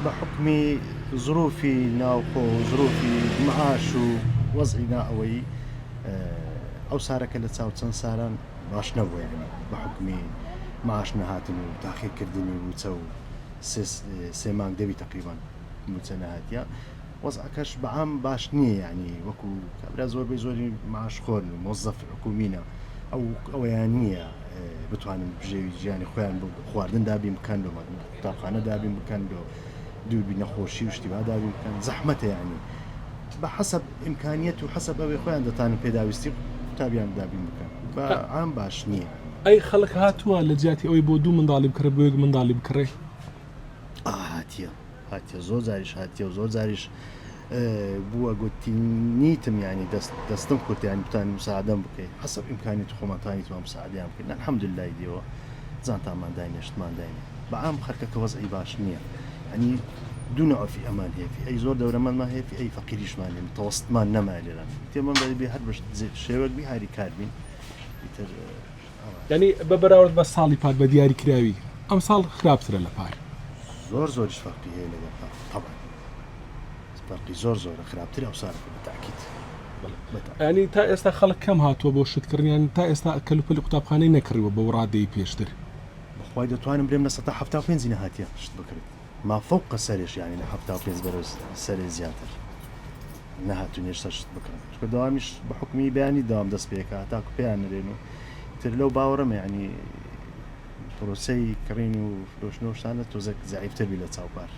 بحكم ظروفي ناوخۆ ظروفی معاش و وەزعی نائەوەی ئەو سارەکە لە چاو چەند ساران باش نەبووە یعنی بەحکمی معاش نەهاتن و تاخیرکردنی وچە و سێ مانگ دەبی تقریبان موچە نەهاتیە وەزعەکەش بەعام باش نییە یعنی وەکو کابرا زۆربەی زۆری معاش خۆرن و مۆزەف حکومینە ئەوەیان نییە بتوانن بژێوی ژیانی خۆیان بۆ خواردن دابین بکەن و قوتابخانە دابین بکەن و دووربی نەخۆشی و شتیوا دابین بکەن زەحمەتە یعنی بە حەسەب ئیمکانیەت و حەسەب ئەوەی خۆیان دەتانن پێداویستی قوتابیان دابین بکەن بە عام باش نییە. ئەی خەڵک هاتووە لە جیاتی ئەوەی بۆ دوو منداڵی بکڕێ بۆ یەک منداڵی بکڕێ هاتیە زۆر جاریش هاتیە و زۆر جاریش بووە گوتی نیتم ینی دەستم کورتیانی بتانی مساعدەم بکەیت حەسەب ئیمکانیت خۆمەتانی توان مساعدیان بکەین الحەمدولای دیەوە جانتامان داینێ شتمان داینێ بە عام خەرکەکە وەزعی باش نییە ئەنی دوو نەوەفی ئەمان هەیەفی ئەی زۆر دەورەمەندمان هەیەفی ئەی فەقیریشمان لێ متەوەسطمان نەما لێران تێمان بێ هەر بەش شێوەک بی هاری کاربین ئیتر ینی بە بەراورد بە ساڵی پار بە دیاری کراوی ئەم ساڵ خراپترە لە پار زۆریش فەرقی هەیە لەگەڵ طبعا فەرقی زۆر زۆرە خراپتر ئەو ساڵ بەتاکید ینی تا ئێستا خەڵک کەم هاتووە بۆ شتکردنیان تا ئێستا کەلوپەلی قوتابخانەی نەکڕیوە بە ڕادەی پێشتر بەخوای دەتوانم برێم لە 175 نەهاتیە شت بکرێت ما فوق سەرێش ینی لە 75 بەرەو سەرێ زیاتر نەهاتوونێشتا شت بکەن چکە داوامیش بە حکمی بەیانی داوام دەست پێکە تاکو پێیان نرێن و تر لەو باوەڕەمە ینی پرۆسەی کڕین و فرۆشتنەوەشتانە تۆزێک زعیفتر بی لە چاوپار.